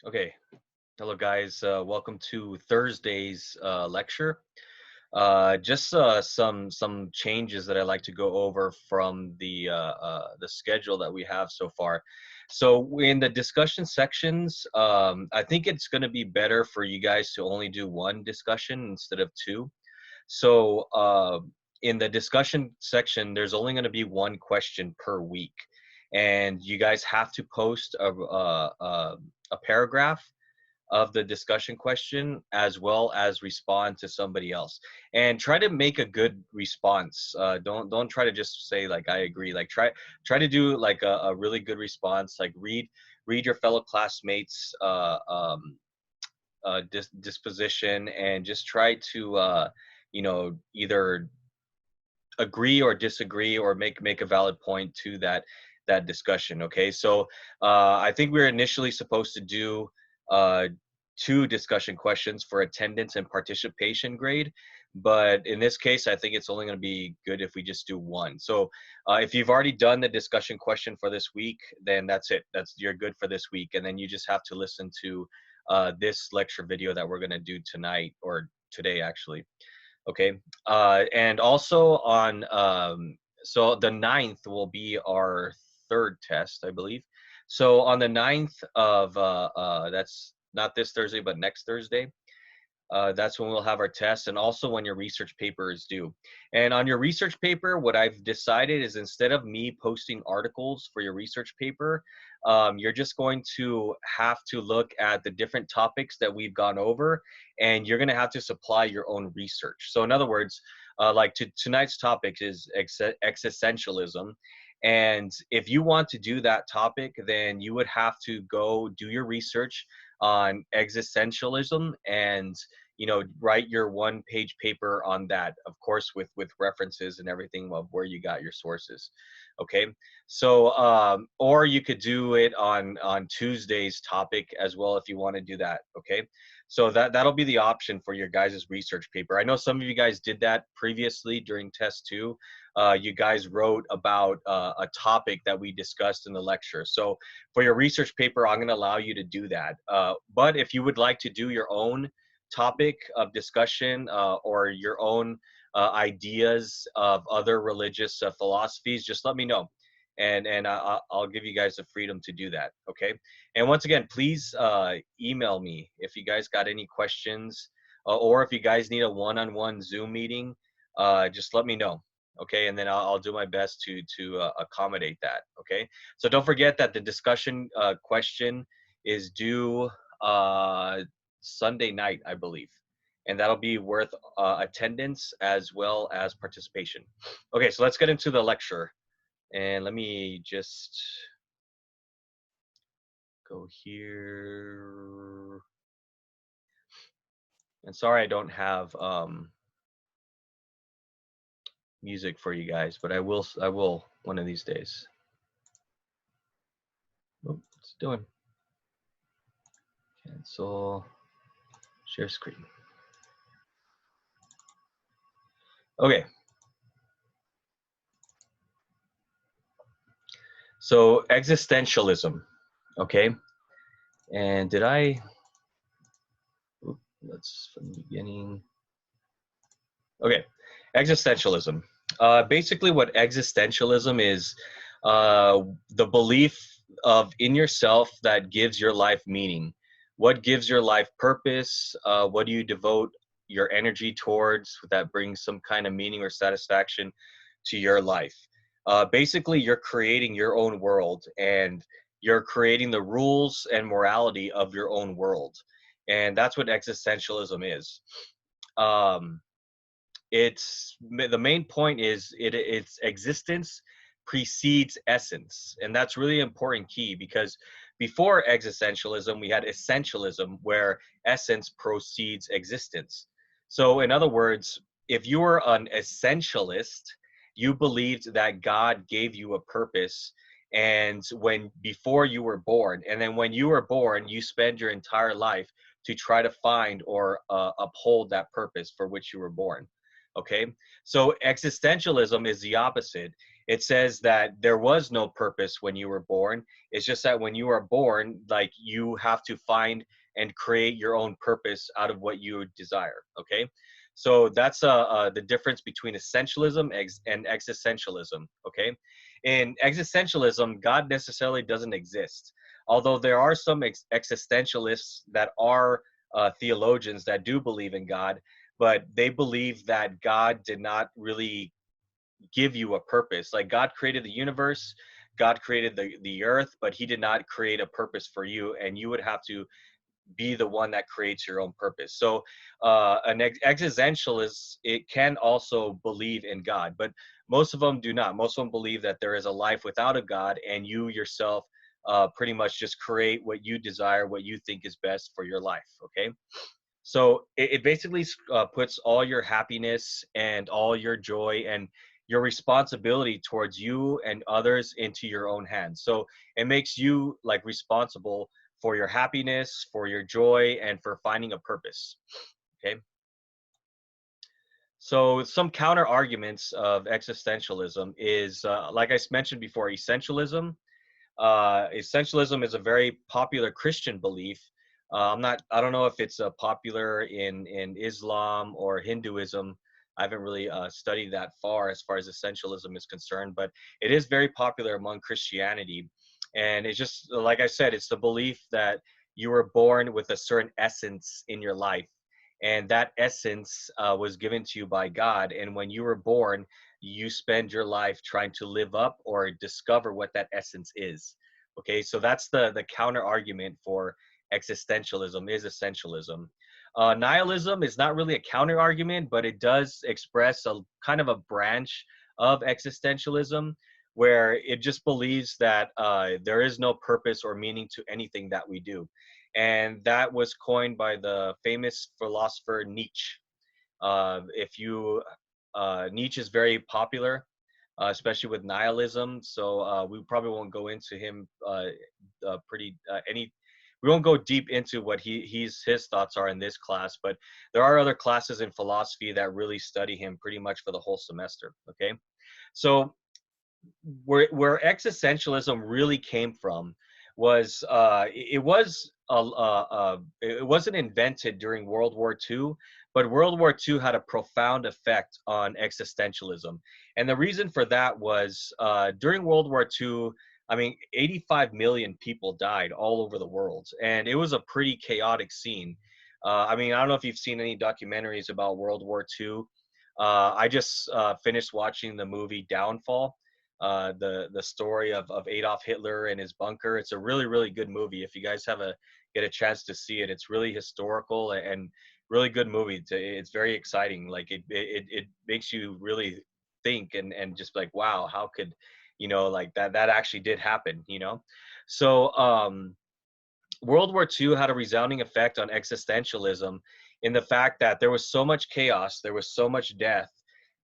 Okay, hello guys. Welcome to Thursday's lecture. Just some changes that I like to go over from the schedule that we have so far. So in the discussion sections, I think it's going to be better for you guys to only do one discussion instead of two. So in the discussion section, there's only going to be one question per week, and you guys have to post a paragraph of the discussion question as well as respond to somebody else, and try to make a good response. Don't try to just say like I agree. Like try to do like a really good response. Like read your fellow classmates disposition, and just try to either agree or disagree or make a valid point to that discussion. Okay, so I think we are initially supposed to do uh, two discussion questions for attendance and participation grade, but in this case I think it's only going to be good if we just do one. So if you've already done the discussion question for this week, then that's it. You're good for this week, and then you just have to listen to this lecture video that we're going to do tonight, or today actually. Okay, and also on so the 9th will be our third test, I believe. So on the 9th of that's not this Thursday but next Thursday, that's when we'll have our test, and also when your research paper is due. And on your research paper, what I've decided is, instead of me posting articles for your research paper, you're just going to have to look at the different topics that we've gone over, and you're going to have to supply your own research. So in other words, like tonight's topic is existentialism. And if you want to do that topic, then you would have to go do your research on existentialism, and write your one-page paper on that, of course with references and everything of where you got your sources. Okay, so or you could do it on Tuesday's topic as well if you want to do that. Okay, so that'll be the option for your guys' research paper. I know some of you guys did that previously during test two. You guys wrote about a topic that we discussed in the lecture. So for your research paper, I'm going to allow you to do that. But if you would like to do your own topic of discussion, or your own ideas of other religious philosophies, just let me know, and I'll give you guys the freedom to do that. Okay, and once again, please email me if you guys got any questions, or if you guys need a one-on-one Zoom meeting. Just let me know. Okay, and then I'll do my best to accommodate that. Okay, so don't forget that the discussion question is due Sunday night, I believe, and that'll be worth attendance as well as participation. Okay, so let's get into the lecture, and let me just go here. And sorry I don't have music for you guys, but I will one of these days. Oh, what's it doing? Cancel share screen. Okay. So existentialism. Okay. And did I? Let's from the beginning. Okay. Existentialism. Basically, what existentialism is, the belief of in yourself that gives your life meaning. What gives your life purpose? What do you devote your energy towards that brings some kind of meaning or satisfaction to your life? Basically, you're creating your own world, and you're creating the rules and morality of your own world. And that's what existentialism is. Um, it's the main point is its existence precedes essence, and that's really important key, because before existentialism we had essentialism, where essence precedes existence. So in other words, if you were an essentialist, you believed that God gave you a purpose, and when before you were born, and then when you were born you spend your entire life to try to find or uphold that purpose for which you were born. Okay, so existentialism is the opposite. It says that there was no purpose when you were born. It's just that when you are born, like, you have to find and create your own purpose out of what you desire. Okay, so that's the difference between essentialism and existentialism. Okay, in existentialism, God necessarily doesn't exist, although there are some existentialists that are theologians that do believe in God, but they believe that God did not really give you a purpose. Like, God created the universe, God created the earth, but he did not create a purpose for you, and you would have to be the one that creates your own purpose. So an existentialist, it can also believe in God, but most of them do not. Most of them believe that there is a life without a God, and you yourself pretty much just create what you desire, what you think is best for your life. Okay, so it basically puts all your happiness and all your joy and your responsibility towards you and others into your own hands. So it makes you like responsible for your happiness, for your joy, and for finding a purpose. Okay. So some counter arguments of existentialism is, like I mentioned before, essentialism. Essentialism is a very popular Christian belief. I don't know if it's popular in Islam or Hinduism. I haven't really studied that far as essentialism is concerned, but it is very popular among Christianity. And it's just, like I said, it's the belief that you were born with a certain essence in your life. And that essence was given to you by God. And when you were born, you spend your life trying to live up or discover what that essence is. Okay, so that's the counter argument for existentialism is essentialism. Nihilism is not really a counter argument, but it does express a kind of a branch of existentialism where it just believes that there is no purpose or meaning to anything that we do. And that was coined by the famous philosopher Nietzsche. If you Nietzsche is very popular, especially with nihilism. So we probably won't go into him pretty any. We won't go deep into what his thoughts are in this class, but there are other classes in philosophy that really study him pretty much for the whole semester. Okay, so where existentialism really came from was it wasn't invented during World War II, but World War II had a profound effect on existentialism. And the reason for that was during World War II, I mean, 85 million people died all over the world, and it was a pretty chaotic scene. I mean, I don't know if you've seen any documentaries about World War II. I just finished watching the movie Downfall, the story of Adolf Hitler and his bunker. It's a really good movie. If you guys get a chance to see it, it's really historical and really good movie. It's very exciting. Like it makes you really think and just like, wow, how could, like that actually did happen, So World War II had a resounding effect on existentialism in the fact that there was so much chaos, there was so much death,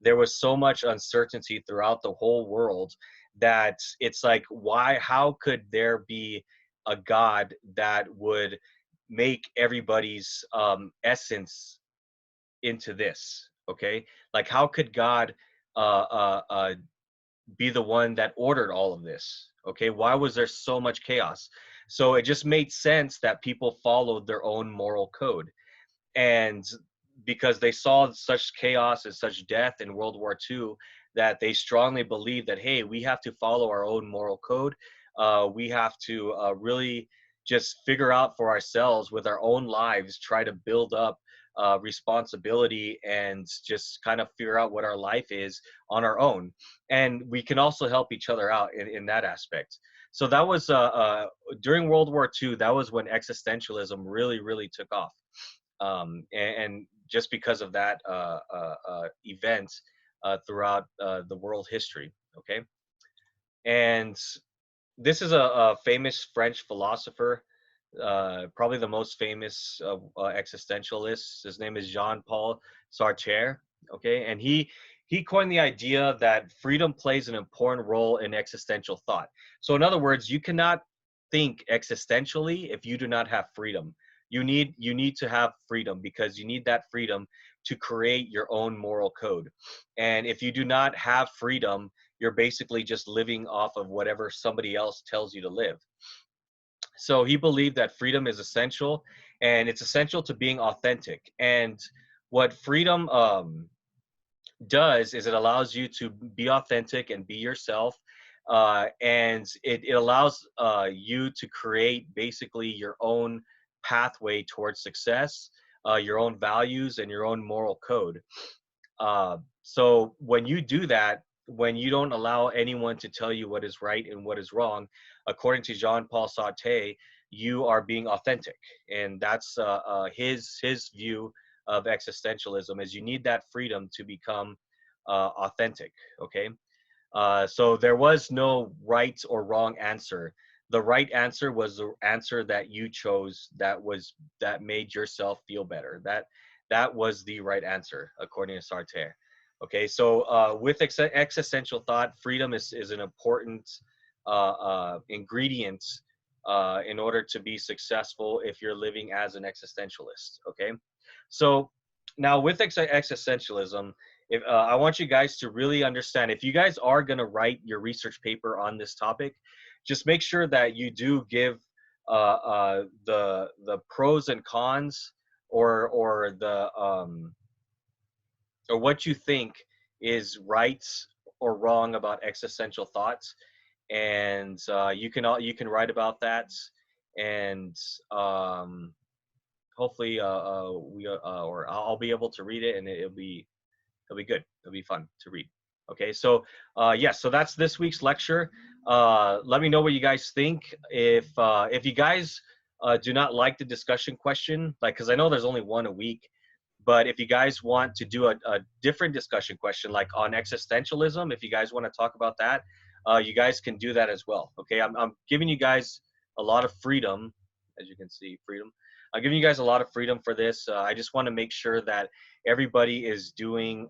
there was so much uncertainty throughout the whole world that it's like, how could there be a God that would make everybody's essence into this? Okay, like how could God uh, uh, uh, be the one that ordered all of this? Okay, why was there so much chaos? So it just made sense that people followed their own moral code. And because they saw such chaos and such death in World War II, that they strongly believed that, hey, we have to follow our own moral code. We have to really just figure out for ourselves with our own lives, try to build up responsibility and just kind of figure out what our life is on our own. And we can also help each other out in that aspect. So that was during World War II, that was when existentialism really took off. And just because of that event throughout the world history. Okay, and this is a famous French philosopher, probably the most famous existentialist. His name is Jean-Paul Sartre. Okay, and he coined the idea that freedom plays an important role in existential thought. So in other words, you cannot think existentially if you do not have freedom. You need to have freedom because you need that freedom to create your own moral code. And if you do not have freedom, you're basically just living off of whatever somebody else tells you to live. So he believed that freedom is essential, and it's essential to being authentic. And what freedom does is it allows you to be authentic and be yourself, and it allows you to create basically your own pathway towards success, your own values, and your own moral code. So when you do that, when you don't allow anyone to tell you what is right and what is wrong, according to Jean-Paul Sartre, you are being authentic, and that's his view of existentialism. Is you need that freedom to become authentic. Okay, so there was no right or wrong answer. The right answer was the answer that you chose. That made yourself feel better. That was the right answer according to Sartre. Okay, so with existential thought, freedom is an important ingredient in order to be successful if you're living as an existentialist. Okay, so now with existentialism, if I want you guys to really understand, if you guys are going to write your research paper on this topic, just make sure that you do give the pros and cons, or the or what you think is right or wrong about existential thoughts, and you can write about that, and hopefully or I'll be able to read it, and it'll be good. It'll be fun to read. Okay, so so that's this week's lecture. Let me know what you guys think. If you guys do not like the discussion question, like, because I know there's only one a week, but if you guys want to do a different discussion question, like on existentialism, if you guys want to talk about that, you guys can do that as well. Okay, I'm giving you guys a lot of freedom, as you can see, freedom. I'm giving you guys a lot of freedom for this. I just want to make sure that everybody is doing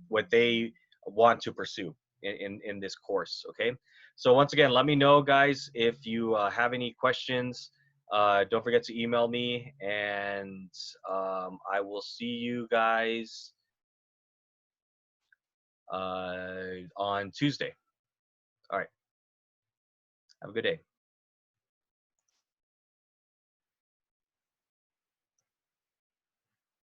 what they want to pursue in this course. Okay, so once again, let me know, guys, if you have any questions. Don't forget to email me, and I will see you guys on Tuesday. All right, have a good day.